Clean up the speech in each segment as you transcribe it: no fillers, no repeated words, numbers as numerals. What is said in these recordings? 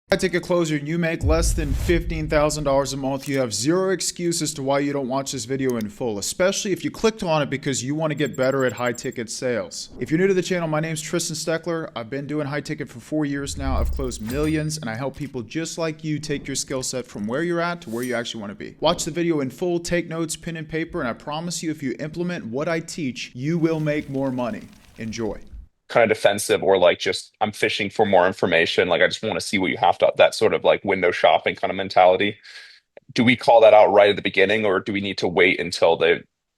I take a closer and you make less than $15,000 a month, you have zero excuses to why you don't watch this video in full, especially if you clicked on it because you want to get better at high ticket sales. If you're new to the channel, my name is Tristan Steckler. I've been doing high ticket for 4 years now. I've closed millions and I help people just like you take your skill set from where you're at to where you actually want to be. Watch the video in full, take notes, pen and paper, and I promise you if you implement what I teach, you will make more money. Enjoy. Kind of defensive or like just I'm fishing for more information. Like I just want to see what you have to, that sort of like window shopping kind of mentality. Do we call that out right at the beginning or do we need to wait until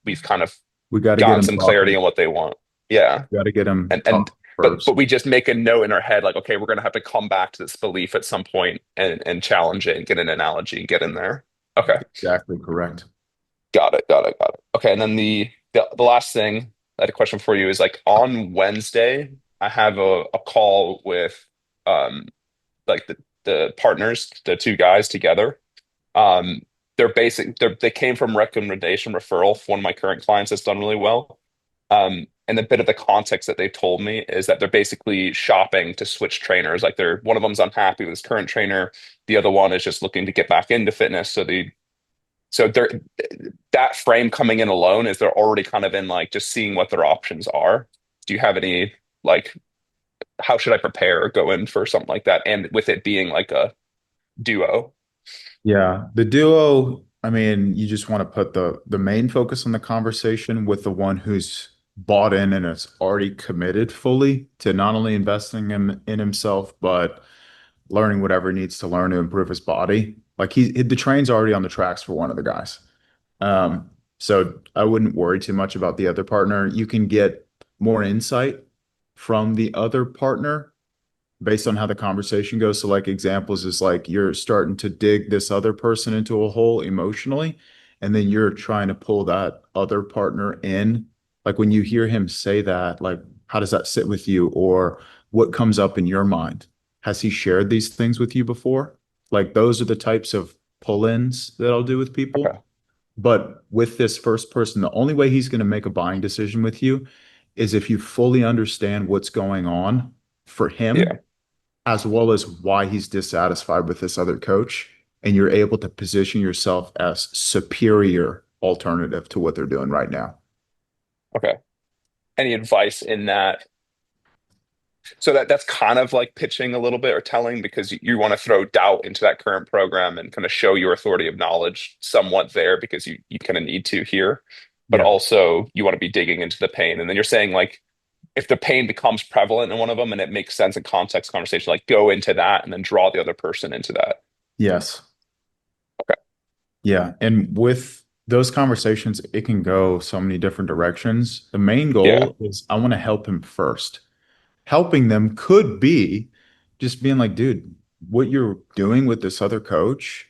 we've kind of We got to get gotten them some clarity talking. on what they want? Yeah. Got to get them And talking but first. we just make a note in our head like, okay, we're gonna have to come back to this belief at some point and challenge it and get an analogy and get in there. Okay. Exactly correct. Got it. Okay, and then the last thing I had a question for you is like on Wednesday, I have a call with um like the partners, the two guys together. Um they came from recommendation referral for one of my current clients that's done really well. And a bit of the context that they told me is that they're basically shopping to switch trainers. Like they're one of them's unhappy with his current trainer, the other one is just looking to get back into fitness. So they're that frame coming in alone is they're already kind of in like just seeing what their options are. Do you have any like how should I prepare or go in for something like that? And with it being like a duo. Yeah, the duo, I mean, you just want to put the main focus on the conversation with the one who's bought in and is already committed fully to not only investing in himself, but learning whatever he needs to learn to improve his body. Like the train's already on the tracks for one of the guys. So I wouldn't worry too much about the other partner. You can get more insight from the other partner based on how the conversation goes. So like examples is like you're starting to dig this other person into a hole emotionally, and then you're trying to pull that other partner in. Like when you hear him say that, like how does that sit with you? Or what comes up in your mind? Has he shared these things with you before? Like those are the types of pull-ins that I'll do with people. Okay. But with this first person, the only way he's going to make a buying decision with you is if you fully understand what's going on for him Yeah. as well as why he's dissatisfied with this other coach, and you're able to position yourself as superior alternative to what they're doing right now. Okay. Any advice in that? So that's kind of like pitching a little bit or telling because you want to throw doubt into that current program and kind of show your authority of knowledge somewhat there because you kind of need to here, but Yeah. also you want to be digging into the pain. And then you're saying like if the pain becomes prevalent in one of them and it makes sense in context conversation, like go into that and then draw the other person into that. Yes. Okay. Yeah. And with those conversations, it can go so many different directions. The main Yeah. goal is I want to help him first. Helping them could be just being like, dude, what you're doing with this other coach,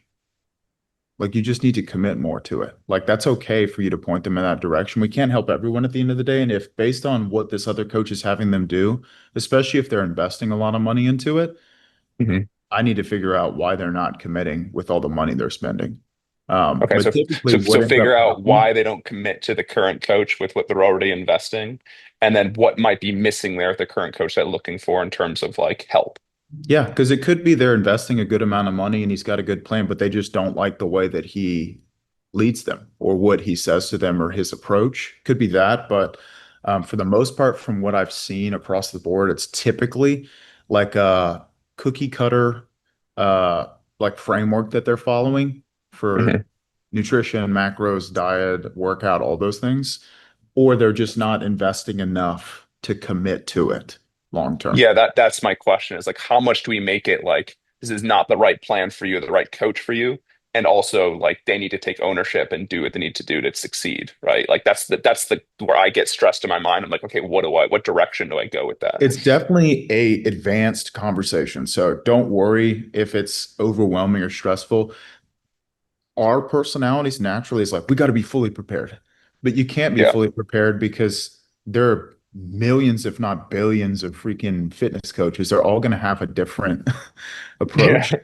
like you just need to commit more to it. Like that's okay for you to point them in that direction. We can't help everyone at the end of the day. And if based on what this other coach is having them do, especially if they're investing a lot of money into it, Mhm. I need to figure out why they're not committing with all the money they're spending. Okay, But so typically so what ends up figure out happening, why they don't commit to the current coach with what they're already investing, and then what might be missing there with the current coach they're looking for in terms of like help. yeah, because it could be they're investing a good amount of money and he's got a good plan, but they just don't like the way that he leads them or what he says to them or his approach. Could be that, but for the most part, from what I've seen across the board, it's typically like a cookie cutter uh like framework that they're following for Mhm. nutrition, macros, diet, workout, all those things, or they're just not investing enough to commit to it long term. Yeah, that's my question is like how much do we make it like this is not the right plan for you, the right coach for you, and also like they need to take ownership and do what they need to do to succeed, right? Like that's the where I get stressed in my mind. I'm like, okay, what direction do I go with that? It's definitely a advanced conversation. So don't worry if it's overwhelming or stressful. Our personalities naturally is like, we got to be fully prepared. But you can't be Yeah. fully prepared because there are millions, if not billions, of freaking fitness coaches. They're all going to have a different approach. Yeah.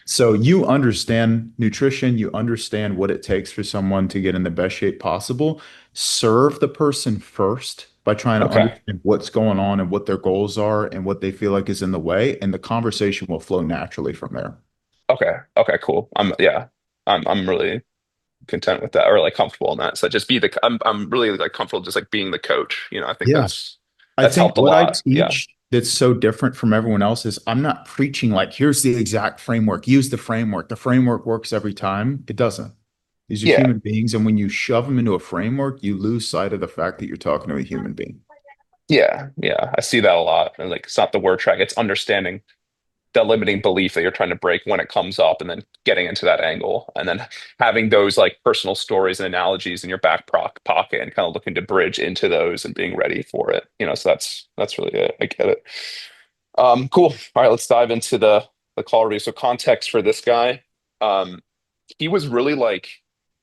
So you understand nutrition, you understand what it takes for someone to get in the best shape possible. Serve the person first by trying to Okay. understand what's going on and what their goals are and what they feel like is in the way, and the conversation will flow naturally from there. Okay. Okay, cool. Yeah. I'm really content with that or like comfortable in that. So just be the I'm really like comfortable just like being the coach. I think Yeah. I that's think helped a what I lot. Yeah. teach that's so different from everyone else is I'm not preaching like, here's the exact framework, use the framework. The framework works every time. It doesn't. These are Yeah. human beings. And when you shove them into a framework, you lose sight of the fact that you're talking to a human being. Yeah. Yeah. I see that a lot. And like it's not the word track, it's understanding the limiting belief that you're trying to break when it comes up and then getting into that angle and then having those like personal stories and analogies in your pocket and kind of looking to bridge into those and being ready for it. So that's really it. I get it. Cool. All right, let's dive into the call review. So context for this guy. Um, he was really like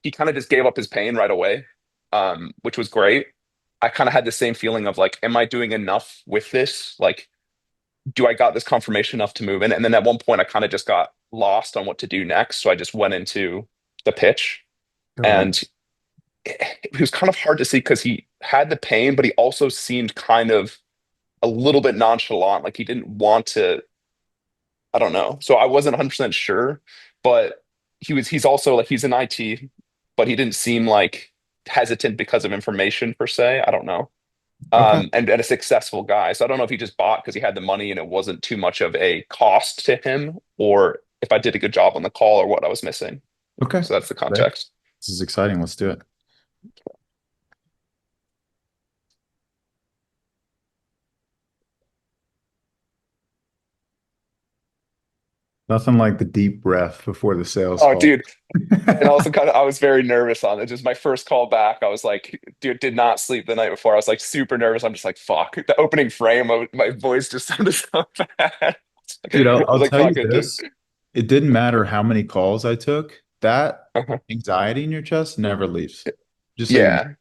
he kind of just gave up his pain right away, which was great. I kind of had the same feeling of like, am I doing enough with this? Like, do I got this confirmation enough to move in? And then at one point, I kind of just got lost on what to do next. So I just went into the pitch, All right. and it was kind of hard to see because he had the pain, but he also seemed kind of a little bit nonchalant, like he didn't want to. I don't know. So I wasn't 100% sure, but he's also like he's in IT, but he didn't seem like hesitant because of information per se. I don't know. Okay. And a successful guy. So I don't know if he just bought because he had the money and it wasn't too much of a cost to him, or if I did a good job on the call or what I was missing. Okay. So that's the Great. context. This is exciting. Let's do it. Nothing like the deep breath before the sales Oh, call. dude. And also kind of I was very nervous on it. Just my first call back. I was like, dude, did not sleep the night before. I was like super nervous. I'm just like, fuck. The opening frame, my voice just sounded so bad. Dude, I was I'll like, tell you fuck it, dude. this. It didn't matter how many calls I took. That Uh-huh. anxiety in your chest never leaves. Just so you know.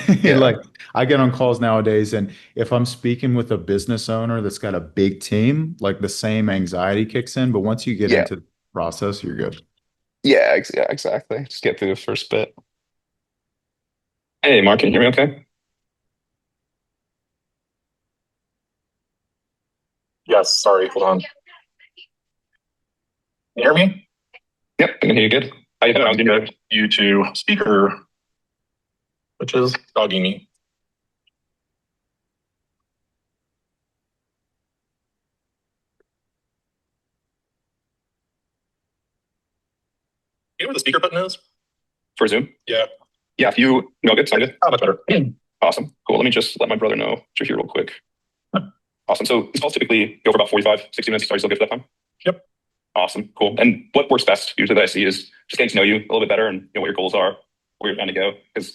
Yeah, yeah, Like I get on calls nowadays, and if I'm speaking with a business owner that's got a big team, like the same anxiety kicks in. But once you get yeah, into the process, you're good. yeah, exactly. Just get through the first bit. Hey, Mark, can you hear me okay? Yes, sorry, hold on. Can you hear me? Yep, I can hear you good. How you I was doing? gonna get you to speaker, which is dogging me. You know what the speaker button is? For Zoom? Yeah. Yeah, if you no good, sound good. Oh, much better. Awesome. Cool. Let me just let my brother know that you're here real quick. Awesome. So these calls typically go for about 45, 60 minutes. Are you still good for that time? Yep. Awesome. Cool. And what works best usually that I see is just getting to know you a little bit better and what your goals are, where you're trying to go. Because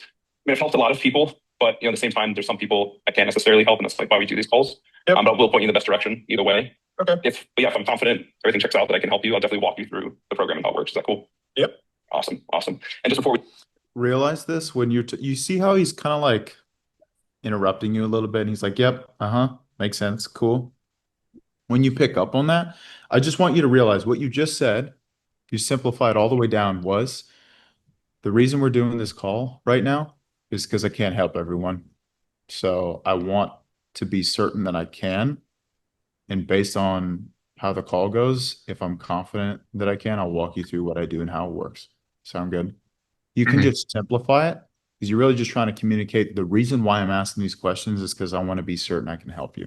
I've helped a lot of people, but at the same time, there's some people I can't necessarily help, and that's like why we do these calls. Yep. But we'll point you in the best direction either way. Okay. If I'm confident everything checks out that I can help you, I'll definitely walk you through the program and how it works. Is that cool? Yep. Awesome. And just before we Realize this when you see how he's kind of like interrupting you a little bit, and he's like, "Yep, makes sense, cool." When you pick up on that, I just want you to realize what you just said. You simplified all the way down was the reason we're doing this call right now is because I can't help everyone. So I want to be certain that I can. And based on how the call goes, if I'm confident that I can, I'll walk you through what I do and how it works. Sound good? You can Mhm. just simplify it because you're really just trying to communicate the reason why I'm asking these questions is because I want to be certain I can help you.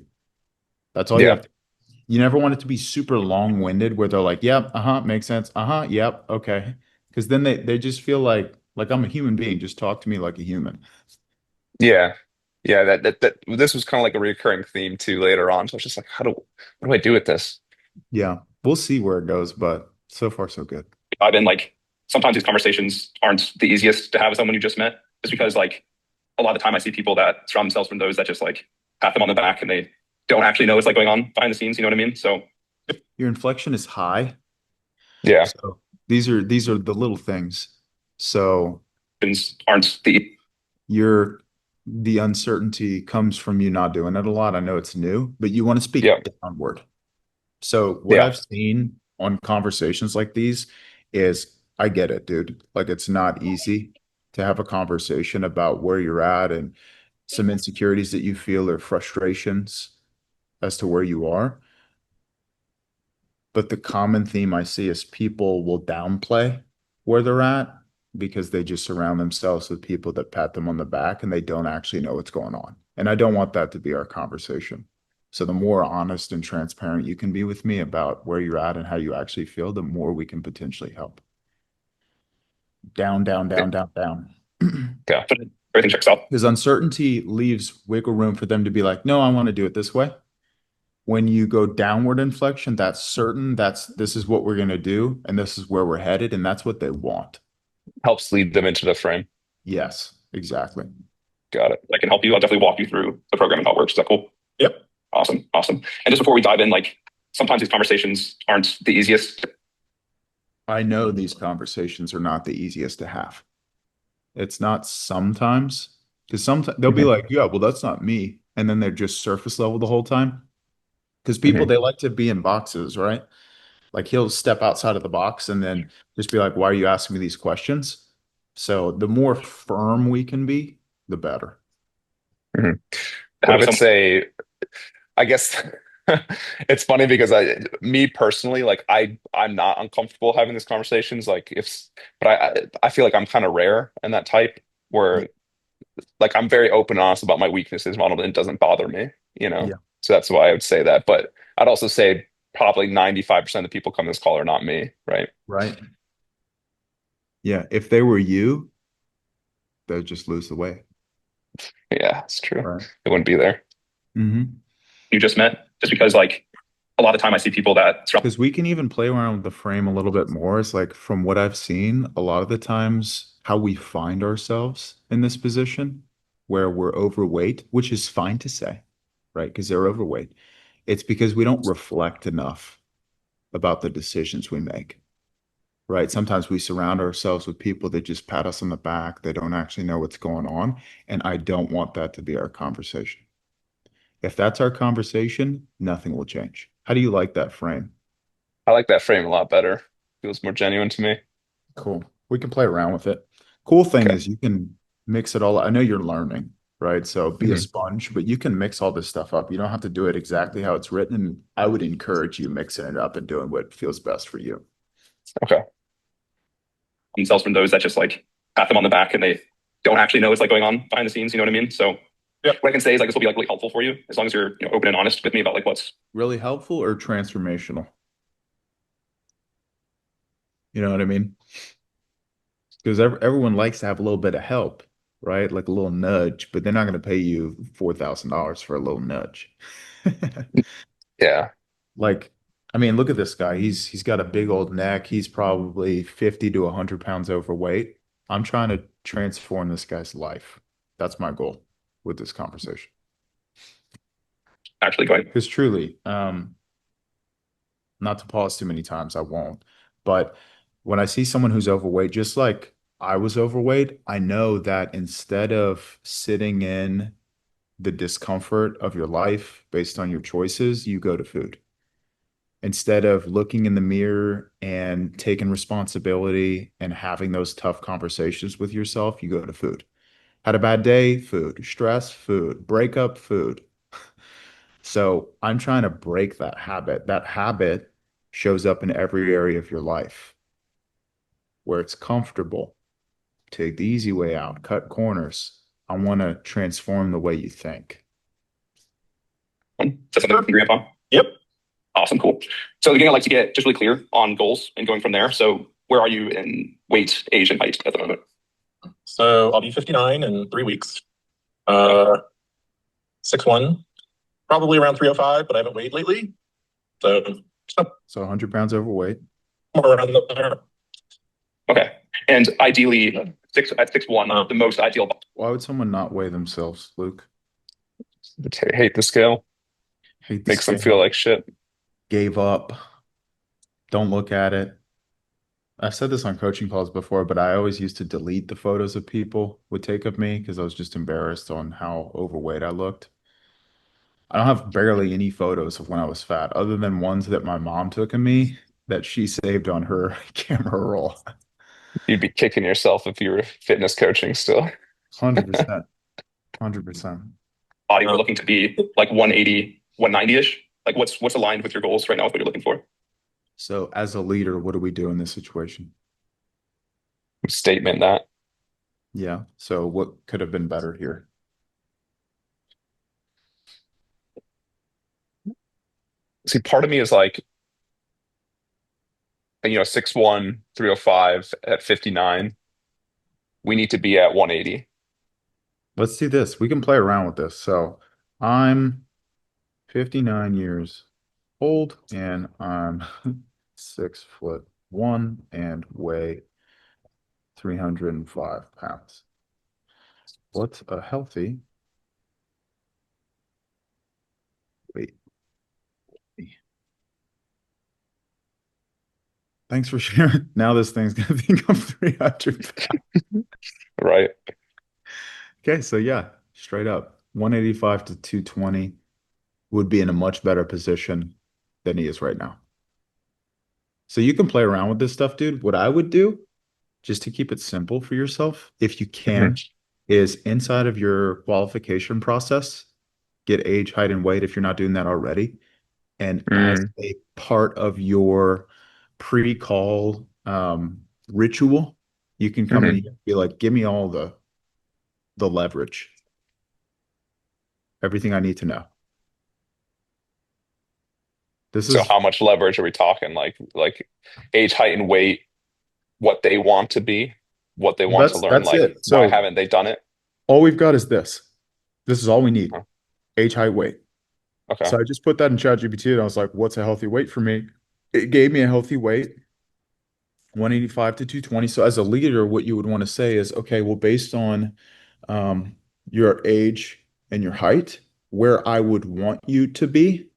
That's all you Yeah. have to. You never want it to be super long-winded where they're like, yep, makes sense. Yep, okay. Because then they just feel like I'm a human being. Just talk to me like a human. Yeah. Yeah. That this was kind of like a recurring theme too later on. So I was just like, what do I do with this? Yeah, we'll see where it goes, but so far so good. I've been like, sometimes these conversations aren't the easiest to have with someone you just met, just because like a lot of the time I see people that surround themselves from those that just like pat them on the back and they don't actually know what's like going on behind the scenes. You know what I mean? So Your inflection is high, yeah, so these are the little things. So things aren't the your the uncertainty comes from you not doing it a lot. I know it's new, but you want to yeah, speak downward. So what yeah, I've seen on conversations like these is I get it, dude. Like it's not easy to have a conversation about where you're at and some insecurities that you feel or frustrations as to where you are. But the common theme I see is people will downplay where they're at because they just surround themselves with people that pat them on the back and they don't actually know what's going on. And I don't want that to be our conversation. So the more honest and transparent you can be with me about where you're at and how you actually feel, the more we can potentially help. Down, down, down, down, down. Okay. But everything checks out. Because uncertainty leaves wiggle room for them to be like, no, I want to do it this way. When you go downward inflection, that's certain. This is what we're going to do, and this is where we're headed, and that's what they want. Helps lead them into the frame. Yes, exactly. Got it. I can help you. I'll definitely walk you through the program and how it works. Is that cool? Yep. Awesome. Awesome. And just before we dive in, like sometimes these conversations aren't the easiest. I know these conversations are not the easiest to have. It's not sometimes, because sometimes they'll be like, yeah, well, that's not me. And then they're just surface level the whole time. Because people, Mhm. they like to be in boxes, right? Like he'll step outside of the box and then just be like, why are you asking me these questions? So the more firm we can be, the better. Mhm. What I if would some say, I guess it's funny because me personally, like I'm not uncomfortable having these conversations. Like but I feel like I'm kind of rare in that type where like I'm very open and honest about my weaknesses model and it doesn't bother me, you know? Yeah. So that's why I would say that. But I'd also say probably 95% of the people come to this call are not me, right? Right. Yeah. If they were you, they'd just lose the way. Yeah, it's true. Right. It wouldn't be there. Mm-hmm. you just met, just because like a lot of the time I see people that Because we can even play around with the frame a little bit more. It's like from what I've seen, a lot of the times how we find ourselves in this position where we're overweight, which is fine to say, right? Because they're overweight. It's because we don't reflect enough about the decisions we make, right? Sometimes we surround ourselves with people that just pat us on the back. They don't actually know what's going on. And I don't want that to be our conversation. If that's our conversation, nothing will change. How do you like that frame? I like that frame a lot better. Feels more genuine to me. Cool. We can play around with it. Cool thing Okay. is you can mix it all. I know you're learning, right? So be a Mhm. sponge, but you can mix all this stuff up. You don't have to do it exactly how it's written. And I would encourage you mixing it up and doing what feels best for you. Okay. themselves from those that just like pat them on the back and they don't actually know what's like going on behind the scenes. You know what I mean? So yeah, what I can say is like this will be like really helpful for you as long as you're open and honest with me about like what's Really helpful or transformational? You know what I mean? Because everyone likes to have a little bit of help, right? Like a little nudge, but they're not going to pay you $4,000 for a little nudge. Yeah. Like, I mean, look at this guy. He's got a big old neck. He's probably 50 to 100 pounds overweight. I'm trying to transform this guy's life. That's my goal with this conversation. actually going. Because truly, not to pause too many times, I won't. But when I see someone who's overweight, just like I was overweight, I know that instead of sitting in the discomfort of your life based on your choices, you go to food. Instead of looking in the mirror and taking responsibility and having those tough conversations with yourself, you go to food. Had a bad day, food. Stress, food. Breakup, food. So I'm trying to break that habit. That habit shows up in every area of your life where it's comfortable. Take the easy way out, cut corners. I want to transform the way you think. Is that something we can agree upon? Yep. Awesome. Cool. So again, I'd like to get just really clear on goals and going from there. So where are you in weight, age, and height at the moment? So I'll be 59 in 3 weeks. 6'1", probably around 305, but I haven't weighed lately. So So 100 pounds overweight. more around there. Okay. And ideally, 6'1", the most ideal. Why would someone not weigh themselves, Luke? Hate the scale. Hate the Makes them feel scale. like shit. Gave up. Don't look at it. I've said this on coaching calls before, but I always used to delete the photos of people would take of me because I was just embarrassed on how overweight I looked. I don't have barely any photos of when I was fat, other than ones that my mom took of me that she saved on her camera roll. You'd be kicking yourself if you were fitness coaching still. 100%. 100%. Body, we're looking to be like 180, 190-ish. Like what's aligned with your goals right now with what you're looking for? So as a leader, what do we do in this situation? Statement that. Yeah. So what could have been better here? See, part of me is like, 6'1", 305 at 59. We need to be at 180. Let's do this. We can play around with this. So I'm 59 years old and I'm 6'1" and weigh 305 pounds. What's a healthy weight? Thanks for sharing. Now this thing's gonna think I'm 300 pounds. Right. Okay, so yeah, straight up 185 to 220 would be in a much better position than he is right now. So you can play around with this stuff, dude. What I would do, just to keep it simple for yourself, if you Hmm. can, is inside of your qualification process, get age, height, and weight if you're not doing that already. And as Mm, a part of your pre-call ritual, you can come in hmm. here and be like, give me all the leverage, everything I need to know. This So is how much leverage are we talking? Like age, height, and weight, what they want to be, what they want to learn. that's Like, it. why So haven't they done it? all we've got is this. This is all we need. Huh. Age, height, weight. Okay. So I just put that in ChatGPT and I was like, what's a healthy weight for me? It gave me a healthy weight, 185 to 220. So as a leader, what you would want to say is, okay, well, based on um, your age and your height, where I would want you to be,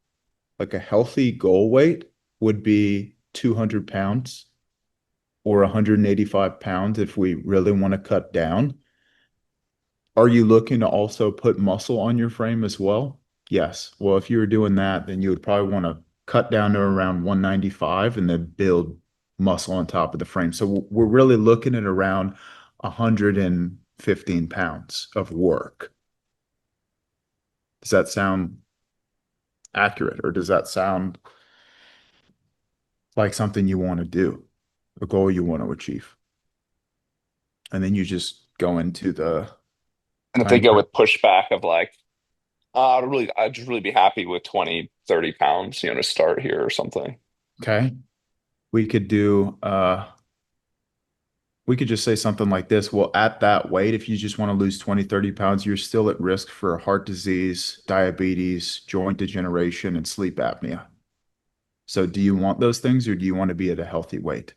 like a healthy goal weight would be 200 pounds or 185 pounds if we really want to cut down. Are you looking to also put muscle on your frame as well? Yes. Well, if you were doing that, then you would probably want to cut down to around 195 and then build muscle on top of the frame. So we're really looking at around 115 pounds of work. Does that sound accurate, or does that sound like something you want to do, a goal you want to achieve? And then you just go into the And if they time go frame. with pushback of like, I'd just really be happy with 20, 30 pounds, to start here or something. Okay. We could do we could just say something like this. Well, at that weight, if you just want to lose 20, 30 pounds, you're still at risk for heart disease, diabetes, joint degeneration, and sleep apnea. So do you want those things or do you want to be at a healthy weight?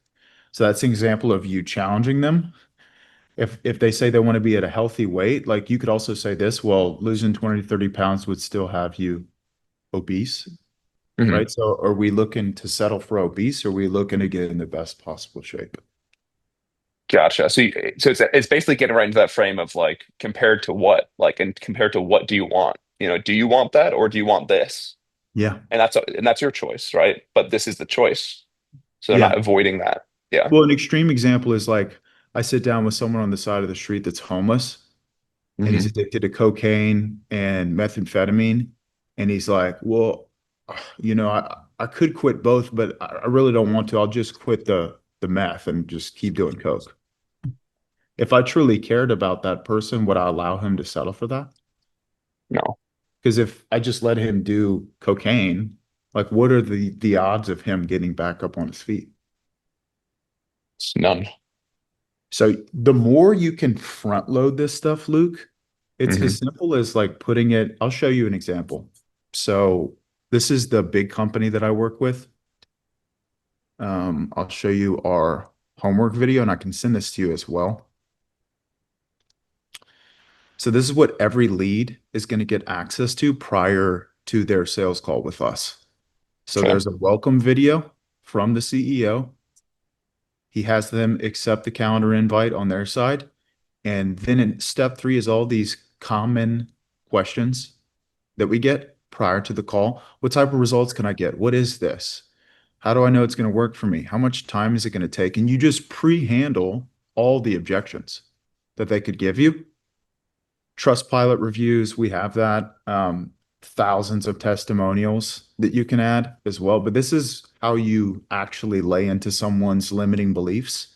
So that's an example of you challenging them. If they say they want to be at a healthy weight, like you could also say this, well, losing 20 to 30 pounds would still have you obese, Hmm. right? So are we looking to settle for obese or are we looking to get in the best possible shape? Gotcha. So it's basically getting right into that frame of like compared to what, like, and compared to what do you want? Do you want that or do you want this? Yeah. And that's your choice, right? But this is the choice. So they're Yeah. not avoiding that. Yeah. Well, an extreme example is like I sit down with someone on the side of the street that's homeless and he's Hmm. addicted to cocaine and methamphetamine. And he's like, well, I could quit both, but I really don't want to. I'll just quit the meth and just keep doing coke. If I truly cared about that person, would I allow him to settle for that? No, Because if I just let him do cocaine, like what are the odds of him getting back up on his feet? it's none. So the more you can front load this stuff, Luke, it's Hmm. as simple as like putting it, I'll show you an example. So this is the big company that I work with. I'll show you our homework video and I can send this to you as well. So this is what every lead is going to get access to prior to their sales call with us. So Okay. there's a welcome video from the CEO. He has them accept the calendar invite on their side. And then in step three is all these common questions that we get prior to the call. What type of results can I get? What is this? How do I know it's going to work for me? How much time is it going to take? And you just pre-handle all the objections that they could give you. Trustpilot reviews, we have that. Thousands of testimonials that you can add as well. But this is how you actually lay into someone's limiting beliefs.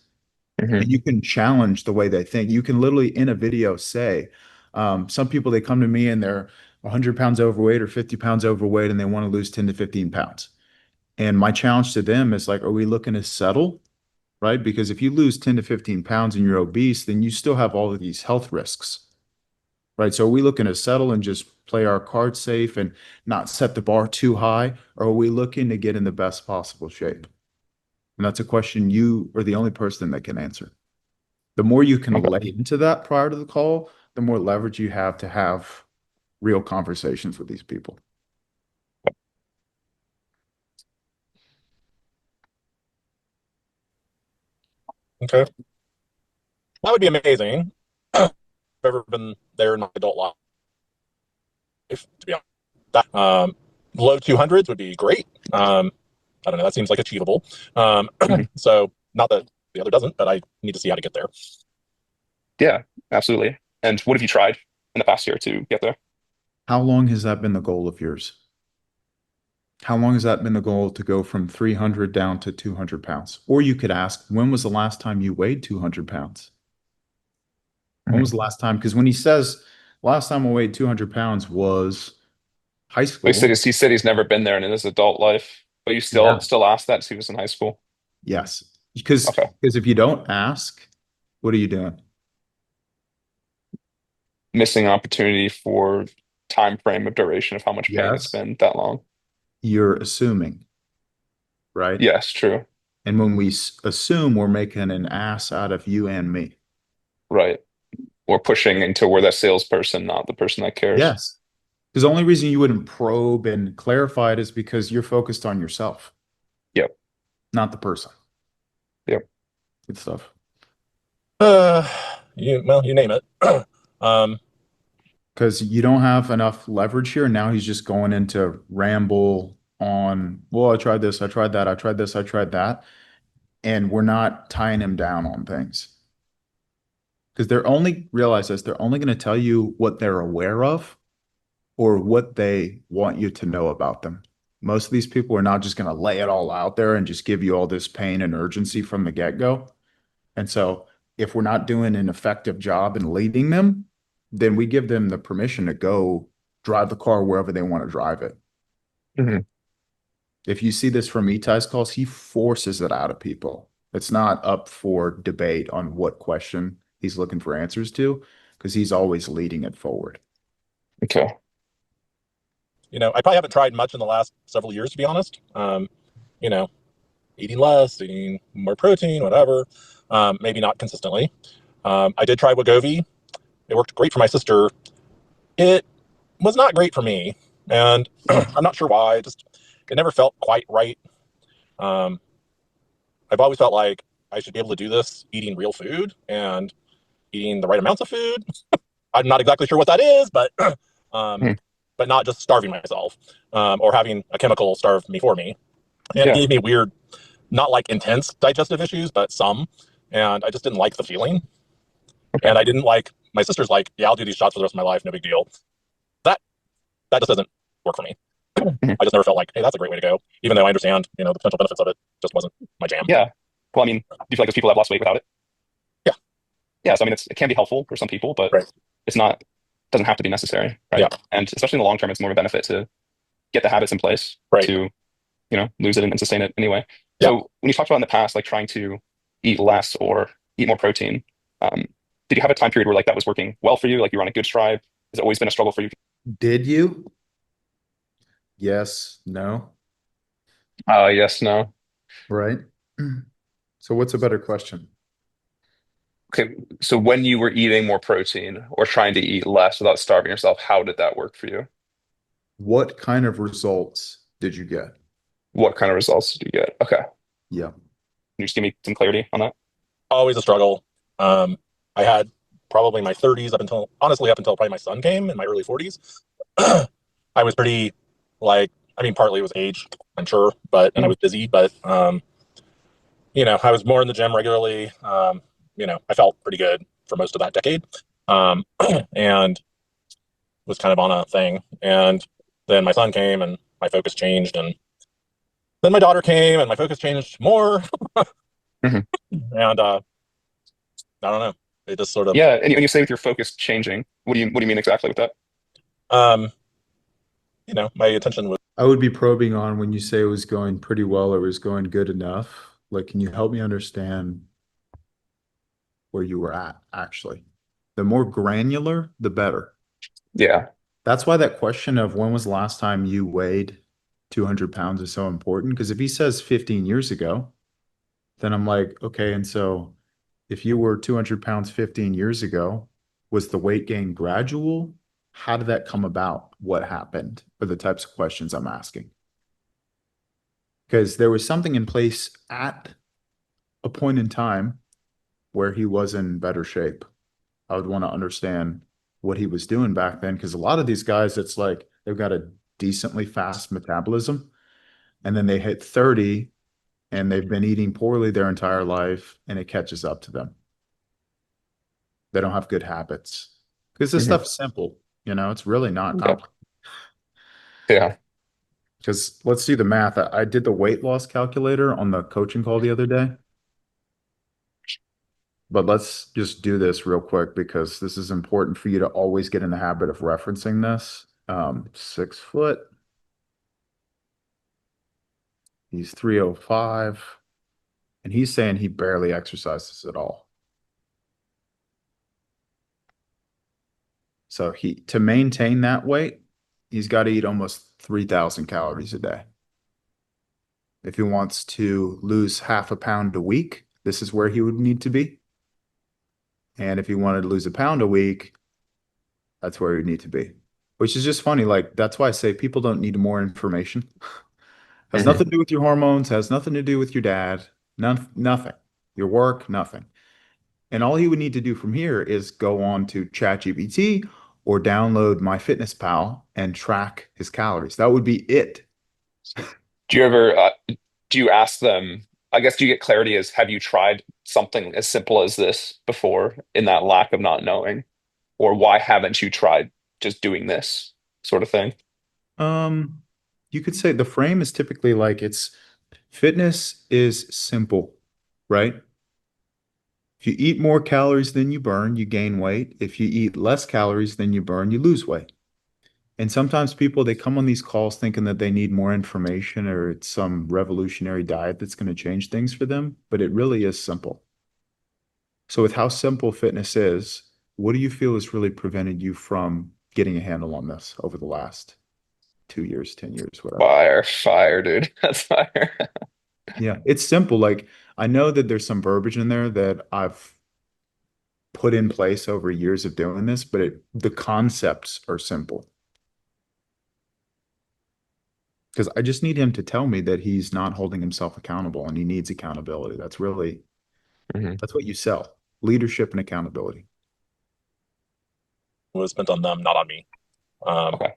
And Hmm. you can challenge the way they think. You can literally in a video say, some people, they come to me and they're 100 pounds overweight or 50 pounds overweight and they want to lose 10 to 15 pounds. And my challenge to them is like, are we looking to settle? Right? Because if you lose 10 to 15 pounds and you're obese, then you still have all of these health risks. Right? So are we looking to settle and just play our cards safe and not set the bar too high? Or are we looking to get in the best possible shape? And that's a question you are the only person that can answer. The more you can Okay. lay into that prior to the call, the more leverage you have to have real conversations with these people. Okay. That would be amazing. I've ever been there in my adult life, to be honest. Low 200s would be great. I don't know. That seems like achievable. Mhm. So not that the other doesn't, but I need to see how to get there. Yeah, absolutely. And what have you tried in the past year to get there? How long has that been the goal of yours? How long has that been the goal to go from 300 down to 200 pounds? Or you could ask, when was the last time you weighed 200 pounds? When was Mhm. the last time? Because when he says, last time I weighed 200 pounds was high school. He said he's never been there in his adult life, but you Yeah. still ask that since he was in high school. Yes. Because Okay. if you don't ask, what are you doing? Missing opportunity for time frame of duration of how much pain it's Yes. been that long. You're assuming, right? Yes, true. And when we assume, we're making an ass out of you and me. Right. Or pushing into where that salesperson, not the person that cares. Yes. Because the only reason you wouldn't probe and clarify it is because you're focused on yourself, Yep. not the person. Yep. Good stuff. Uh, you name it. um, Because you don't have enough leverage here. Now he's just going into ramble on, well, I tried this, I tried that, I tried this, I tried that. And we're not tying him down on things. Because they're only, realize this, they're only going to tell you what they're aware of or what they want you to know about them. Most of these people are not just going to lay it all out there and just give you all this pain and urgency from the get-go. And so if we're not doing an effective job in leading them, then we give them the permission to go drive the car wherever they want to drive it. Mhm. If you see this from Itai's calls, he forces it out of people. It's not up for debate on what question he's looking for answers to, because he's always leading it forward. Okay. I probably haven't tried much in the last several years, to be honest. You know, eating less, eating more protein, whatever. Maybe not consistently. I did try Wegovy. It worked great for my sister. It was not great for me, and I'm not sure why. It never felt quite right. Um, I've always felt like I should be able to do this eating real food and eating the right amounts of food. I'm not exactly sure what that is, um, Hmm. but not just starving myself or having a chemical starve me for me. And it Yeah. gave me weird, not like intense digestive issues, but some. And I just didn't like the feeling. Okay. And I didn't like my sister's like, yeah, I'll do these shots for the rest of my life, no big deal. That that just doesn't work for me. Mhm. I just never felt like, hey, that's a great way to go. Even though I understand, the potential benefits of it, just wasn't my jam. Yeah. Well, I mean, do you feel like those people have lost weight without it? Yeah, Yeah. So, I mean, it can be helpful for some people, but right. it's not, doesn't have to be necessary. Yeah, Right. And especially in the long term, it's more of a benefit to get the habits in place right. to, lose it and sustain it anyway. Yeah. So when you talked about in the past, like trying to eat less or eat more protein, um, did you have a time period where like that was working well for you? Like you were on a good stride? Has it always been a struggle for you? Did you? Yes, no, Yes, no. right? So what's a better question? Okay. So when you were eating more protein or trying to eat less without starving yourself, how did that work for you? What kind of results did you get? What kind of results did you get? Okay. Can Yeah. you just give me some clarity on that? Always a struggle. I had probably my 30s up until probably my son came in my early 40s. I was pretty like, I mean, partly it was age, I'm sure, and I Mhm. was busy, but I was more in the gym regularly. I felt pretty good for most of that decade. and was kind of on a thing. And then my son came and my focus changed. And then my daughter came and my focus changed more. Mhm. And I don't know. It just sort of, Yeah, and you say with your focus changing, what do you mean exactly with that? um, my attention was I would be probing on when you say it was going pretty well or was going good enough. Like, can you help me understand where you were at, actually? The more granular, the better. Yeah. That's why that question of when was the last time you weighed 200 pounds is so important. Because if he says 15 years ago, then I'm like, okay, and so if you were 200 pounds 15 years ago, was the weight gain gradual? How did that come about? What happened? Are the types of questions I'm asking. Because there was something in place at a point in time where he was in better shape. I would want to understand what he was doing back then. Because a lot of these guys, it's like they've got a decently fast metabolism, and then they hit 30 and they've been eating poorly their entire life, and it catches up to them. They don't have good habits. Because this Hmm. stuff's simple, it's really not Yeah. complicated. Yeah. Because let's do the math. I did the weight loss calculator on the coaching call the other day, but let's just do this real quick because this is important for you to always get in the habit of referencing this. 6 foot, he's 305, and he's saying he barely exercises at all. So to maintain that weight, he's got to eat almost 3,000 calories a day. If he wants to lose half a pound a week, this is where he would need to be. And if he wanted to lose a pound a week, that's where he would need to be. Which is just funny. Like, that's why I say people don't need more information. Has Hmm. nothing to do with your hormones, has nothing to do with your dad, nothing. Your work, nothing. And all he would need to do from here is go on to ChatGPT or download MyFitnessPal and track his calories. That would be it. Do you ever do you ask them, I guess, do you get clarity as have you tried something as simple as this before in that lack of not knowing? Or why haven't you tried just doing this sort of thing? Um, you could say the frame is typically like fitness is simple, right? If you eat more calories than you burn, you gain weight. If you eat less calories than you burn, you lose weight. And sometimes people they come on these calls thinking that they need more information or it's some revolutionary diet that's going to change things for them, but it really is simple. So with how simple fitness is, what do you feel has really prevented you from getting a handle on this over the last 2 years, 10 years, whatever? Fire, fire, dude. That's fire. Yeah, it's simple. Like I know that there's some verbiage in there that I've put in place over years of doing this, but the concepts are simple. Because I just need him to tell me that he's not holding himself accountable and he needs accountability. Hmm. That's what you sell, leadership and accountability. was spent on them, not on me. Um, Okay.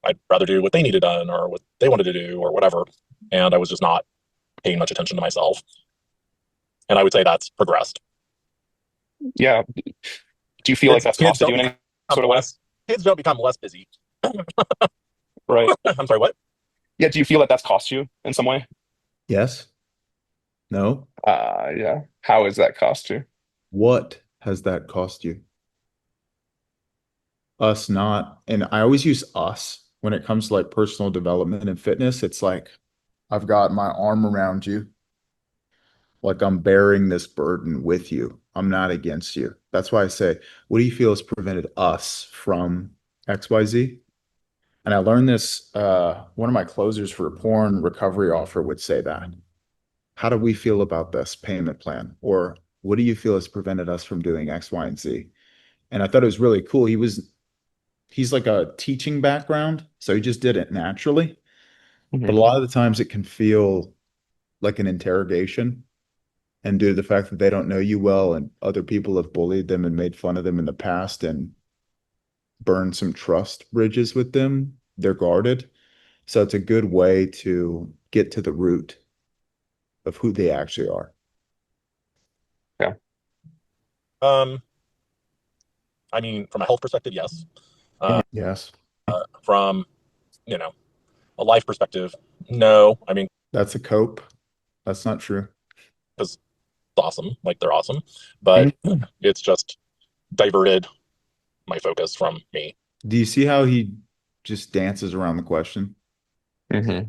I'd rather do what they needed done or what they wanted to do or whatever. And I was just not paying much attention to myself. And I would say that's progressed. Yeah. Do you feel like Kids, that's kids costed don't you in become any sort of way? less. Kids don't become less busy. Right. I'm sorry, what? Yeah. Do you feel like that's cost you in some way? Yes? No? Yeah. How has that cost you? What has that cost you? Us not, and I always use us when it comes to like personal development and fitness. It's like I've got my arm around you, like I'm bearing this burden with you. I'm not against you. That's why I say, what do you feel has prevented us from XYZ? And I learned this, one of my closers for a porn recovery offer would say that. How do we feel about this payment plan? Or what do you feel has prevented us from doing X, Y, and Z? And I thought it was really cool. He's like a teaching background, so he just did it naturally. But Hmm. a lot of the times it can feel like an interrogation. And due to the fact that they don't know you well and other people have bullied them and made fun of them in the past and burned some trust bridges with them, they're guarded. So it's a good way to get to the root of who they actually are. Yeah. Um, I mean, from a health perspective, yes. Yes, From, you know, a life perspective, no. I mean, that's a cope. That's not true. because it's awesome, like they're awesome, but it's just diverted my focus from me. Do you see how he just dances around the question? Hmm.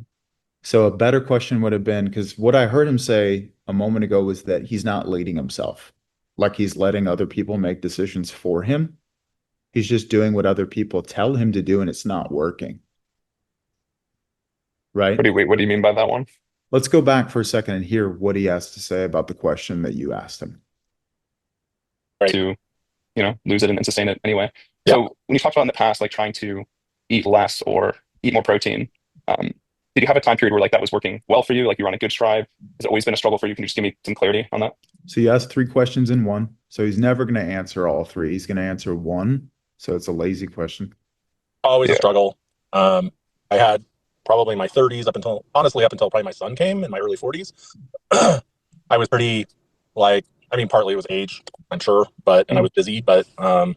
So a better question would have been, because what I heard him say a moment ago was that he's not leading himself. Like he's letting other people make decisions for him. He's just doing what other people tell him to do, and it's not working. Right? What do you mean by that one? Let's go back for a second and hear what he has to say about the question that you asked him. Right. To, lose it and sustain it anyway. Yeah. So when you talked about in the past, like trying to eat less or eat more protein, did you have a time period where like that was working well for you? Like you were on a good stride? Has it always been a struggle for you? Can you just give me some clarity on that? So you asked three questions in one. So he's never going to answer all three. He's going to answer one. So it's a lazy question. Always a Yeah. struggle. I had probably my 30s up until probably my son came in my early 40s. I was pretty like, I mean, partly it was age, I'm sure, and I was busy, but I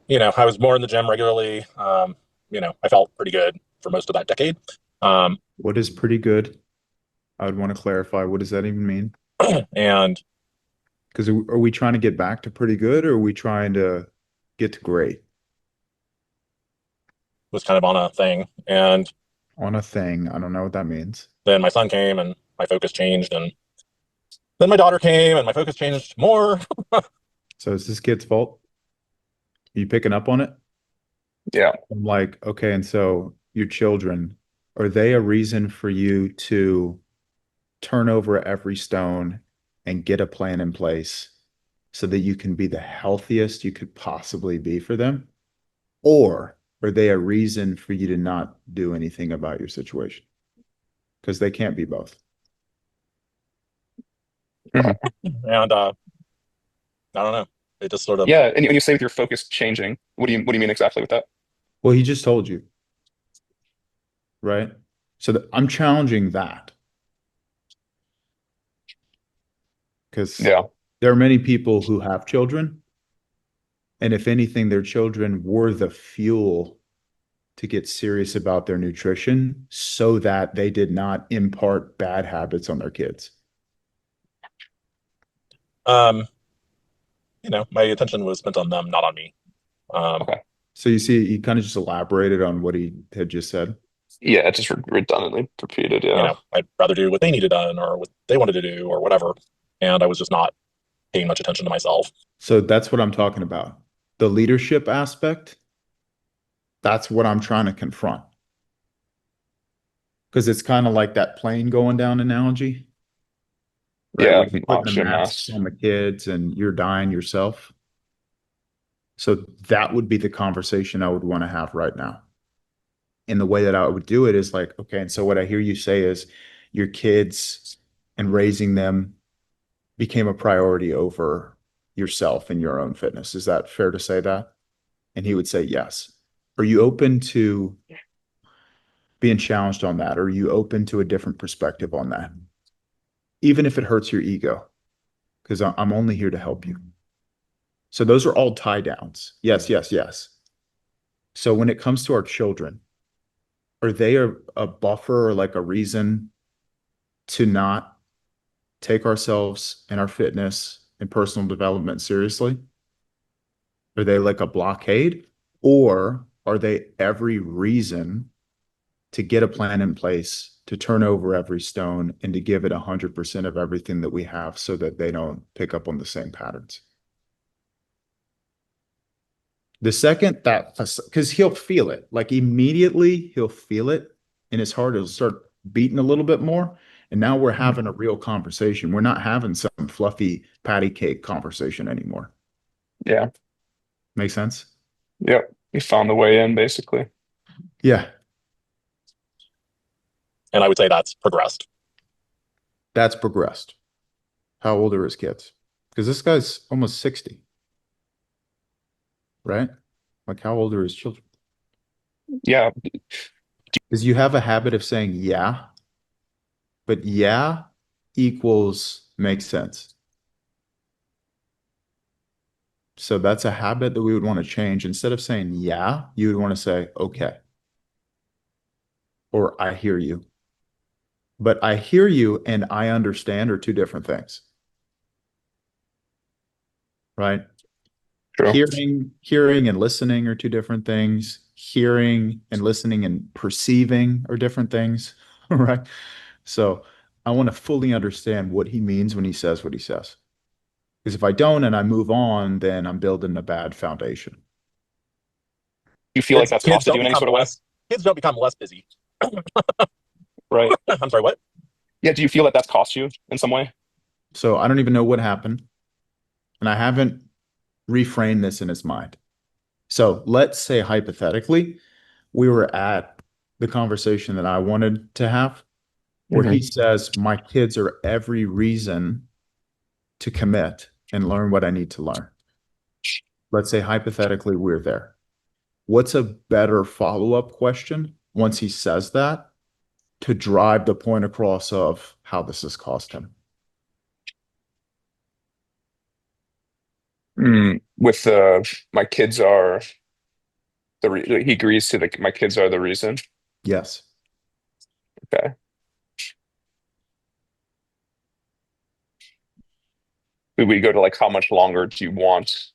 was more in the gym regularly. I felt pretty good for most of that decade. What is pretty good? I would want to clarify. What does that even mean? And Because are we trying to get back to pretty good, or are we trying to get to great was kind of on a thing. And on a thing? I don't know what that means. then my son came and my focus changed. And then my daughter came and my focus changed more. So is this kid's fault? Are you picking up on it? Yeah. I'm like, okay, and so your children, are they a reason for you to turn over every stone and get a plan in place so that you can be the healthiest you could possibly be for them? Or are they a reason for you to not do anything about your situation? Because they can't be both. Mhm. And I don't know. It just sort of, Yeah. And when you say with your focus changing, what do you mean exactly with that? Well, he just told you, right? So I'm challenging that because Yeah. there are many people who have children. And if anything, their children were the fuel to get serious about their nutrition so that they did not impart bad habits on their kids. um, my attention was spent on them, not on me. Okay. So you see, he kind of just elaborated on what he had just said. Yeah. It's just redundantly repeated. Yeah. I'd rather do what they needed done or what they wanted to do or whatever. And I was just not paying much attention to myself. So that's what I'm talking about. The leadership aspect, that's what I'm trying to confront. Because it's kind of like that plane going down analogy, right? Yeah. Where you're putting the Oxygen masks masks. on the kids and you're dying yourself. So that would be the conversation I would want to have right now. And the way that I would do it is like, okay, and so what I hear you say is your kids and raising them became a priority over yourself and your own fitness. Is that fair to say that? And he would say, yes. Are you open to being challenged on that? Or are you open to a different perspective on that? Even if it hurts your ego, because I'm only here to help you. So those are all tie downs. Yes, yes, yes. So when it comes to our children, are they a buffer or like a reason to not take ourselves and our fitness and personal development seriously? Are they like a blockade, or are they every reason to get a plan in place, to turn over every stone and to give it 100% of everything that we have so that they don't pick up on the same patterns? The second that, because he'll feel it, like immediately he'll feel it in his heart, it'll start beating a little bit more. And now we're having a real conversation. We're not having some fluffy patty cake conversation anymore. Yeah. Make sense? Yep. You found the way in, basically. Yeah, And I would say that's progressed. that's progressed. How old are his kids? Because this guy's almost 60, right? Like, how old are his children? Yeah. Because you have a habit of saying yeah, but yeah equals makes sense. So that's a habit that we would want to change. Instead of saying, yeah, you would want to say, okay, or I hear you. But I hear you and I understand are two different things, right? True. Hearing and listening are two different things. Hearing and listening and perceiving are different things, right? So I want to fully understand what he means when he says what he says. Because if I don't and I move on, then I'm building a bad foundation. You feel like that's Kids costed don't you in any become sort of way, less. Kids don't become less busy. right? I'm sorry. What? Yeah. Do you feel that that's cost you in some way? So I don't even know what happened. And I haven't reframed this in his mind. So let's say hypothetically, we were at the conversation that I wanted to have, where he Mhm. says, my kids are every reason to commit and learn what I need to learn. Let's say hypothetically we're there. What's a better follow-up question once he says that to drive the point across of how this has cost him? With my kids are he agrees to the my kids are the reason. Yes. Okay. We go to like how much longer do you want?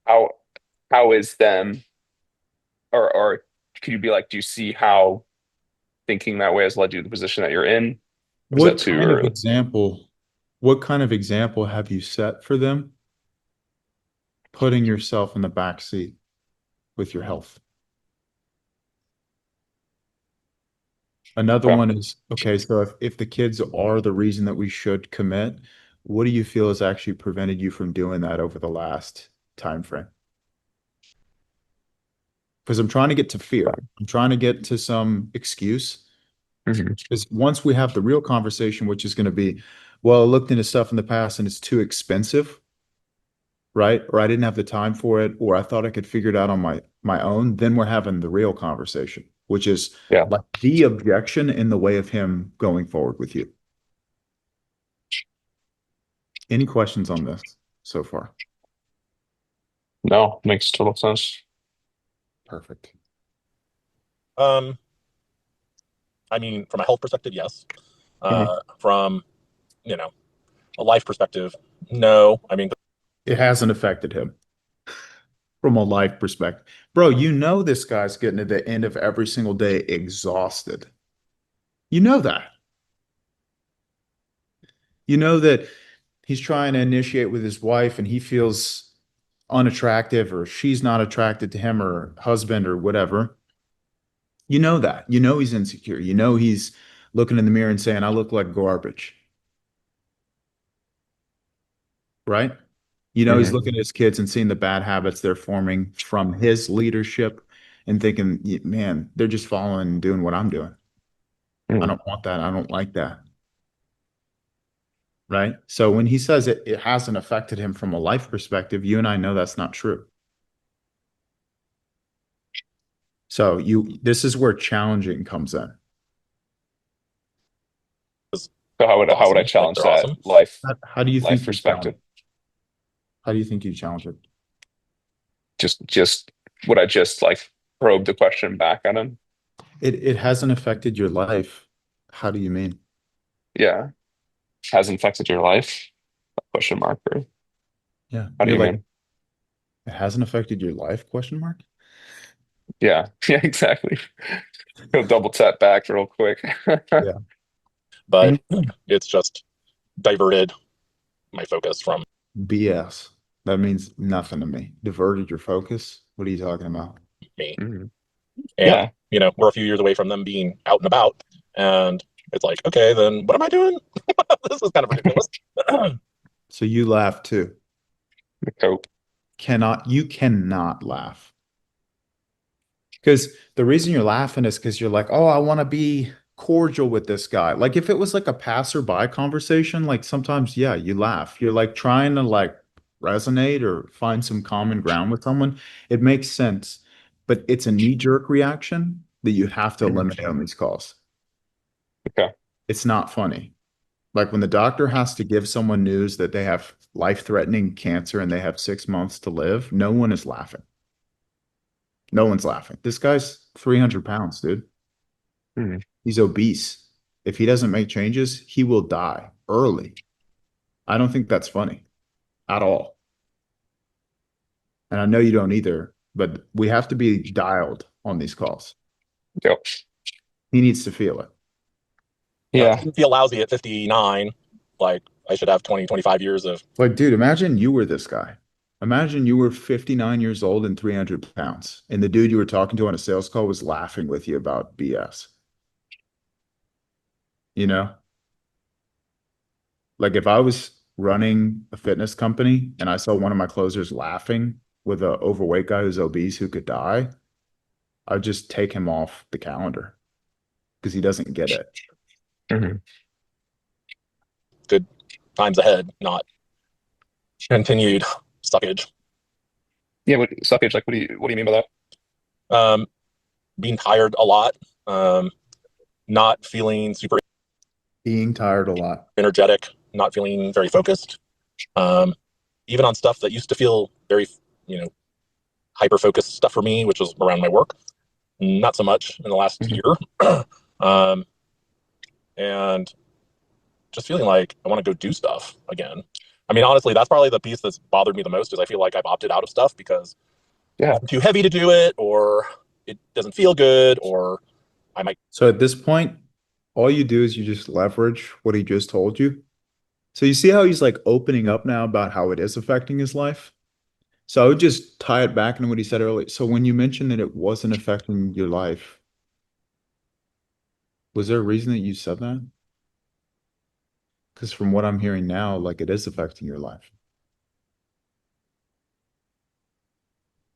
How how is them or could you be like, do you see how thinking that way has led you to the position that you're in? Or is that What too kind of early? example, what kind of example have you set for them putting yourself in the back seat with your health? Another Okay. one is, okay, so if the kids are the reason that we should commit, what do you feel has actually prevented you from doing that over the last time frame? Because I'm trying to get to fear. I'm trying to get to some excuse. Mhm. Because once we have the real conversation, which is going to be, well, I looked into stuff in the past and it's too expensive, right? Or I didn't have the time for it, or I thought I could figure it out on my own, then we're having the real conversation, which is Yeah. like the objection in the way of him going forward with you. Any questions on this so far? No, makes total sense. Perfect. Um, I mean, from a health perspective, yes. Mhm. From a life perspective, no. I mean, It hasn't affected him from a life perspective. Bro, you know this guy's getting to the end of every single day exhausted. You know that. You know that he's trying to initiate with his wife and he feels unattractive or she's not attracted to him or husband or whatever. You know that. You know he's insecure. You know he's looking in the mirror and saying, I look like garbage, right? You know he's Mhm. looking at his kids and seeing the bad habits they're forming from his leadership and thinking, man, they're just following and doing what I'm doing. I Mhm. don't want that. I don't like that. Right. So when he says it hasn't affected him from a life perspective, you and I know that's not true. So this is where challenging comes in. it's So how would I awesome. Like challenge they're that awesome. How do you life think you challenge? perspective? How do you think you challenge it? Just would I just like probe the question back at him? It hasn't affected your life. How do you mean? Yeah. Has infected your life? Question mark. Or Yeah. how do You're you like, mean? it hasn't affected your life, question mark? Yeah. Yeah, exactly. He'll double tap back real quick. Yeah. But it's just diverted my focus from BS. That means nothing to me. Diverted your focus? What are you talking about? me. Mhm. And, Yeah. we're a few years away from them being out and about. And it's like, okay, then what am I doing? This is kind of ridiculous. So you laugh too. The cope. You cannot laugh. Because the reason you're laughing is because you're like, oh, I want to be cordial with this guy. Like if it was like a passerby conversation, like sometimes, yeah, you laugh. You're like trying to like resonate or find some common ground with someone. It makes sense, but it's a knee-jerk reaction that you have to Mhm. eliminate on these calls. Okay. It's not funny. Like when the doctor has to give someone news that they have life-threatening cancer and they have 6 months to live, no one is laughing. No one's laughing. This guy's 300 pounds, dude. Mhm. He's obese. If he doesn't make changes, he will die early. I don't think that's funny at all. And I know you don't either, but we have to be dialed on these calls. Yep. He needs to feel it. Yeah. I feel lousy at 59. Like I should have 20, 25 years of. Like, dude, imagine you were this guy. Imagine you were 59 years old and 300 pounds, and the dude you were talking to on a sales call was laughing with you about BS. You know? Like if I was running a fitness company and I saw one of my closers laughing with an overweight guy who's obese who could die, I'd just take him off the calendar because he doesn't get it. Mhm. Good times ahead, not continued suckage. Yeah. What suckage? Like, what do you mean by that? Being tired a lot, not feeling super Being tired a lot. energetic, not feeling very focused. Even on stuff that used to feel very, you know, hyper focused stuff for me, which was around my work. Not so much in the last Mhm. year. um, and just feeling like I want to go do stuff again. I mean, honestly, that's probably the piece that's bothered me the most is I feel like I've opted out of stuff because Yeah. I'm too heavy to do it, or it doesn't feel good, or I might. So at this point, all you do is you just leverage what he just told you. So you see how he's like opening up now about how it is affecting his life? So I would just tie it back into what he said earlier. So when you mentioned that it wasn't affecting your life, was there a reason that you said that? Because from what I'm hearing now, like it is affecting your life.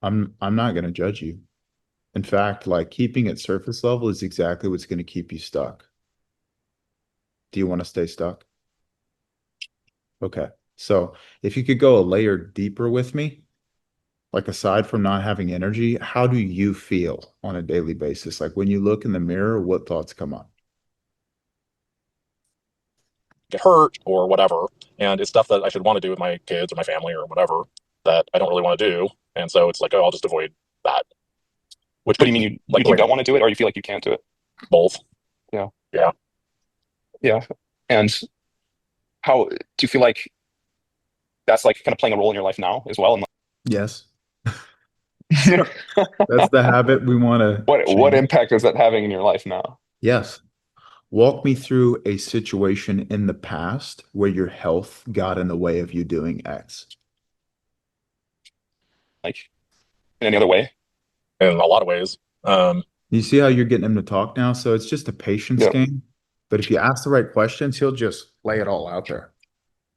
I'm not going to judge you. In fact, like keeping it surface level is exactly what's going to keep you stuck. Do you want to stay stuck? Okay. So if you could go a layer deeper with me, like aside from not having energy, how do you feel on a daily basis? Like when you look in the mirror, what thoughts come up? Get hurt or whatever. And it's stuff that I should want to do with my kids or my family or whatever that I don't really want to do. And so it's like, oh, I'll just avoid that, which What do could you be mean? like You don't want to do it, or you feel like you can't do it? both. Yeah. Yeah. Yeah. And how do you feel like that's like kind of playing a role in your life now as well? And Yes. like, That's the habit we want to what change. impact is that having in your life now? Yes. Walk me through a situation in the past where your health got in the way of you doing X. Like in any other way? In a lot of ways. You see how you're getting him to talk now? So it's just a patience Yeah. game. But if you ask the right questions, he'll just lay it all out there.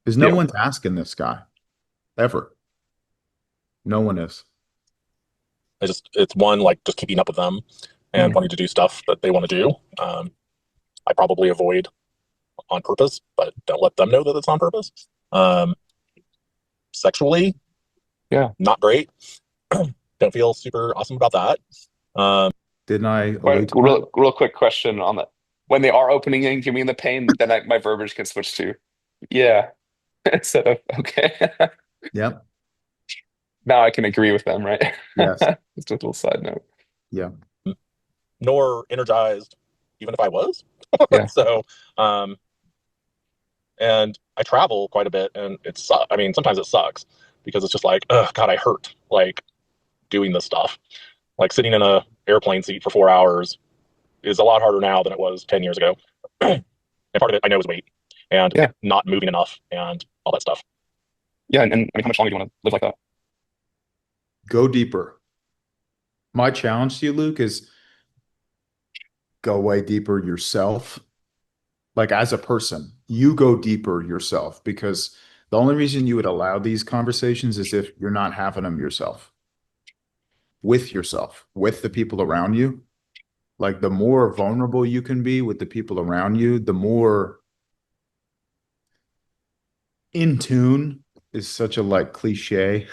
Because no Yeah. one's asking this guy ever. No one is. It's one, like just keeping up with them and Mhm. wanting to do stuff that they want to do. I probably avoid on purpose, but don't let them know that it's on purpose. Um, Sexually, Yeah. not great. Don't feel super awesome about that. Um, Didn't I Quite allude to that? real quick question on that. When they are opening and giving me the pain, then my verbiage can switch to yeah instead of okay. Yep. Now I can agree with them, right? Yes. Just a little side note. Yeah. Nor energized, even if I was. Yeah. So, um, and I travel quite a bit, and I mean, sometimes it sucks because it's just like, oh God, I hurt like doing this stuff. Like sitting in a airplane seat for 4 hours is a lot harder now than it was 10 years ago. And part of it I know is weight and Yeah. not moving enough and all that stuff. Yeah. And I mean, how much longer do you want to live like that? Go deeper. My challenge to you, Luke, is go way deeper yourself. Like as a person, you go deeper yourself because the only reason you would allow these conversations is if you're not having them yourself, with the people around you. Like the more vulnerable you can be with the people around you, the more in tune is such a like cliche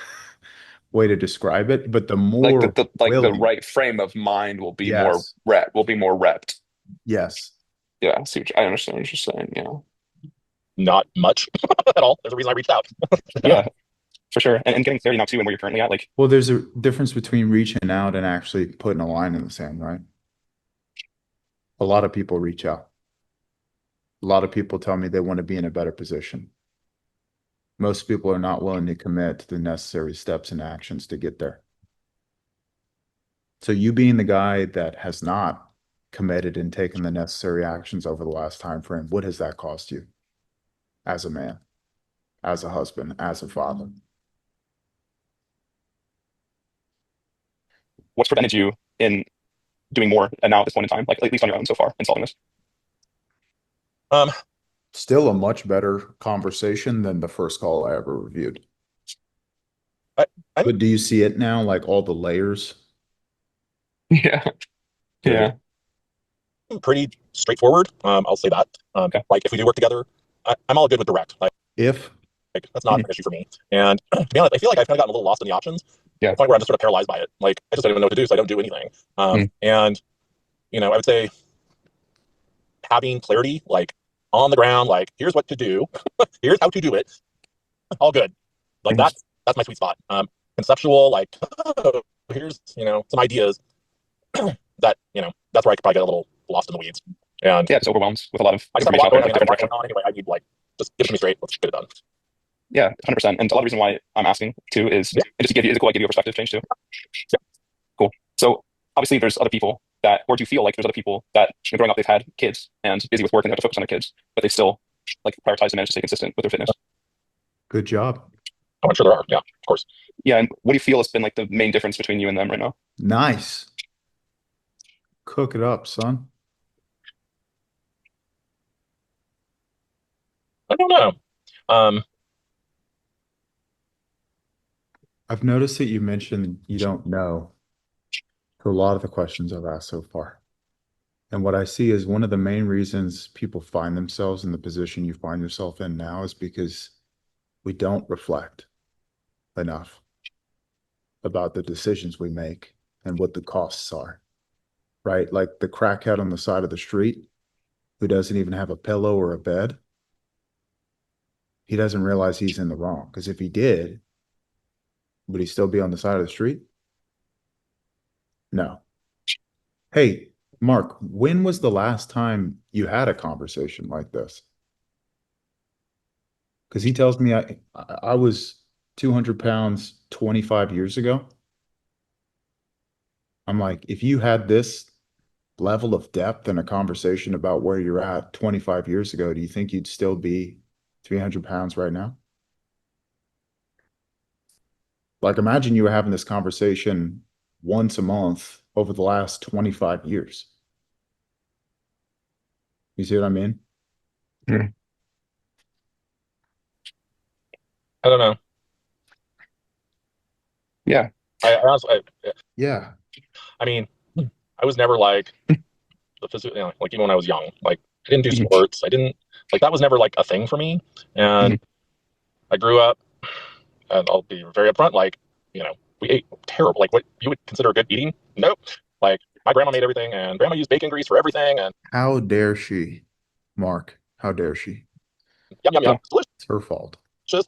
way to describe it, but the Like more the willing. right frame of mind will be more Yes. repped. Yes. Yeah. I understand what you're saying. Yeah. not much at all. There's a reason I reached out. Yeah, for sure. And getting clarity now too, and where you're currently at, like, Well, there's a difference between reaching out and actually putting a line in the sand, right? A lot of people reach out. A lot of people tell me they want to be in a better position. Most people are not willing to commit to the necessary steps and actions to get there. So you being the guy that has not committed and taken the necessary actions over the last time frame, what has that cost you as a man, as a husband, as a father? what's prevented you in doing more and now at this point in time, like at least on your own so far in solving this? Um, Still a much better conversation than the first call I ever reviewed. I But do you see it now, like all the layers? Yeah. Yeah. pretty straightforward. I'll say that. Okay. Like if we do work together, I'm all good with direct. If Like that's not an issue for me. And to be honest, I feel like I've kind of gotten a little lost in the options. Yeah. To the point where I'm just sort of paralyzed by it. Like I just don't even know what to do, so I don't do anything. And I would say having clarity, like on the ground, like here's what to do, here's how to do it, all good. Like that's my sweet spot. Conceptual, like oh, here's some ideas that that's where I could probably get a little lost in the weeds. And Yeah, it's overwhelmed with a lot of I just have a information lot out there, going like different on direction. anyway. I need like just give it to me straight. Let's get it done. Yeah, 100%. And a lot of the reason why I'm asking too is, and just to give you, is it cool I give you a perspective change too? Yeah. Cool. So obviously there's other people that, or do you feel like there's other people that growing up they've had kids and busy with work and they have to focus on their kids, but they still like prioritize and manage to stay consistent with their fitness? good job. Oh, I'm sure there are. Yeah, of course. Yeah, and what do you feel has been like the main difference between you and them right now? Nice. Cook it up, son. I don't know. I've noticed that you mentioned you don't know for a lot of the questions I've asked so far. And what I see is one of the main reasons people find themselves in the position you find yourself in now is because we don't reflect enough about the decisions we make and what the costs are, right? Like the crackhead on the side of the street who doesn't even have a pillow or a bed. He doesn't realize he's in the wrong, because if he did, would he still be on the side of the street? No. Hey, Mark, when was the last time you had a conversation like this? Because he tells me I was 200 pounds 25 years ago. I'm like, if you had this level of depth in a conversation about where you're at 25 years ago, do you think you'd still be 300 pounds right now? Like, imagine you were having this conversation once a month over the last 25 years. You see what I mean? I don't know. Yeah. I honestly, Yeah. I mean, I was never like the physical, like even when I was young, like I didn't do Mhm. sports. I didn't like that was never like a thing for me. And Mhm. I grew up, and I'll be very upfront, like, we ate terrible, like what you would consider good eating. Nope. Like my grandma made everything, and grandma used bacon grease for everything, and How dare she, Mark? How dare she? yum yum Yeah. yum, delicious. It's her fault.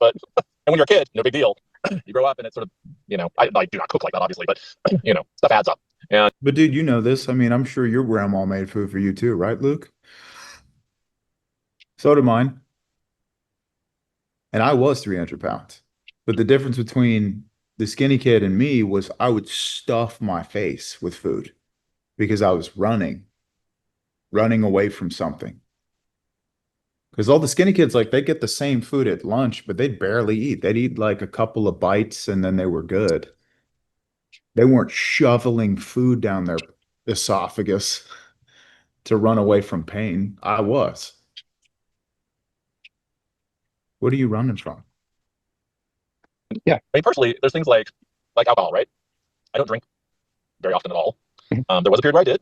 But and when you're a kid, no big deal. You grow up, and it's sort of, I do not cook like that, obviously, but stuff adds up. And But dude, you know this. I mean, I'm sure your grandma made food for you too, right, Luke? So did mine. And I was 300 pounds. But the difference between the skinny kid and me was I would stuff my face with food because I was running away from something. Because all the skinny kids, like, they get the same food at lunch, but they'd barely eat. They'd eat like a couple of bites and then they were good. They weren't shoveling food down their esophagus to run away from pain. I was. What are you running from? I mean, personally, there's things like alcohol, right? I don't drink very often at all. Mhm. There was a period where I did,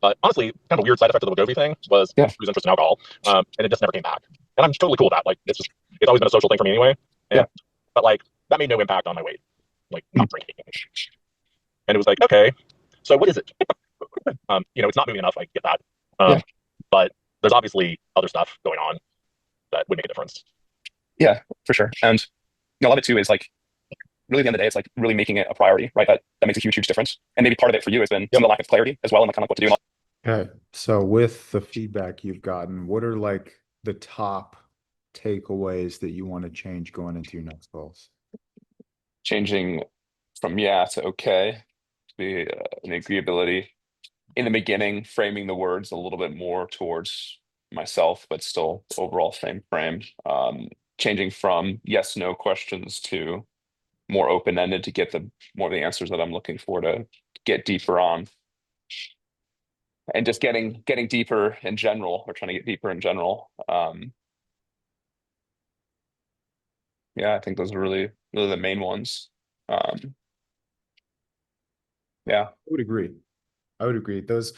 but honestly, kind of a weird side effect of the Wegovy thing was Yeah. lose interest in alcohol, and it just never came back. And I'm totally cool with that. Like, it's always been a social thing for me anyway. Yeah. But like, that made no impact on my weight, like not drinking. And it was like, okay, so what is it? It's not moving enough. I get that. Yeah. But there's obviously other stuff going on. that would make a difference. Yeah, for sure. And a lot of it too is like really at the end of the day, it's like really making it a priority, right? That makes a huge, huge difference. And maybe part of it for you has been some of the lack of clarity as well, and like kind of like what to do. Okay. So with the feedback you've gotten, what are like the top takeaways that you want to change going into your next calls? Changing from yeah to okay, the an agreeability in the beginning, framing the words a little bit more towards myself, but still overall same frame. Changing from yes, no questions to more open-ended to get the more of the answers that I'm looking for to get deeper on. And just getting deeper in general, or trying to get deeper in general. Yeah, I think those are really the main ones. Yeah. I would agree. I would agree. Those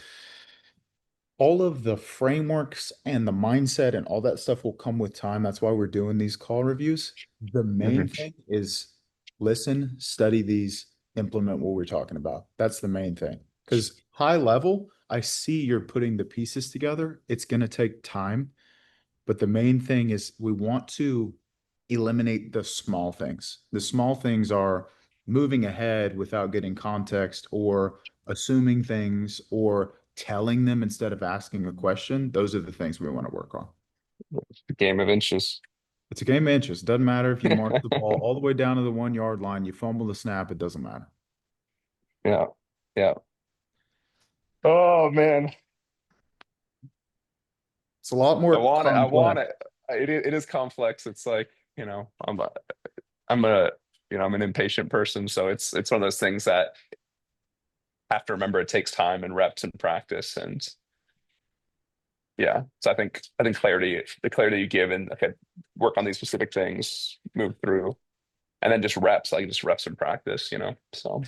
all of the frameworks and the mindset and all that stuff will come with time. That's why we're doing these call reviews. The main Mhm. thing is listen, study these, implement what we're talking about. That's the main thing. Because high level, I see you're putting the pieces together. It's going to take time. But the main thing is we want to eliminate the small things. The small things are moving ahead without getting context or assuming things or telling them instead of asking a question. Those are the things we want to work on. The game of inches. It's a game of inches. Doesn't matter if you mark the ball all the way down to the 1 yard line, you fumble the snap, it doesn't matter. Yeah. Yeah. Oh man. It's a lot I more want it. I want complex. it. It is complex. It's like, I'm a, I'm an impatient person. So it's one of those things that have to remember it takes time and reps and practice. And yeah. So I think the clarity you give and okay, work on these specific things, move through, and then just reps, like just reps and practice. So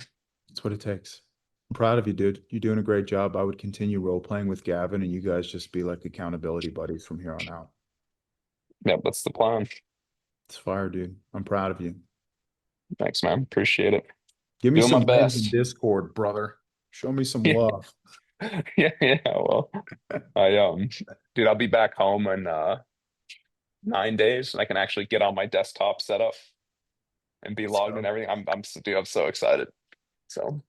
That's what it takes. I'm proud of you, dude. You're doing a great job. I would continue role playing with Gavin and you guys just be like accountability buddies from here on out. yeah, that's the plan. It's fire, dude. I'm proud of you. Thanks, man. Appreciate it. Give me Doing my some wins in best. Discord, brother. Show me some Yeah. love. Yeah, yeah. Well, I dude, I'll be back home in 9 days, and I can actually get on my desktop setup and be logged and So, everything. Dude, I'm so excited. So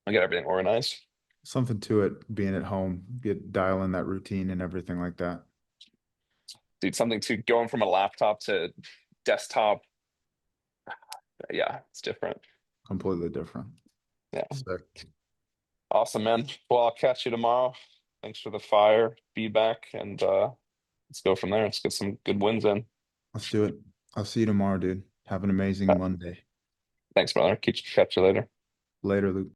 I'll get everything organized. something to it being at home, get dial in that routine and everything like that. Dude, something to going from a laptop to desktop. Yeah, it's different. Completely different. Yeah. Sick. Awesome, man. Well, I'll catch you tomorrow. Thanks for the fire feedback, and let's go from there. Let's get some good wins in. Let's do it. I'll see you tomorrow, dude. Have an amazing Monday. Thanks, brother. Catch you later. Later, Luke.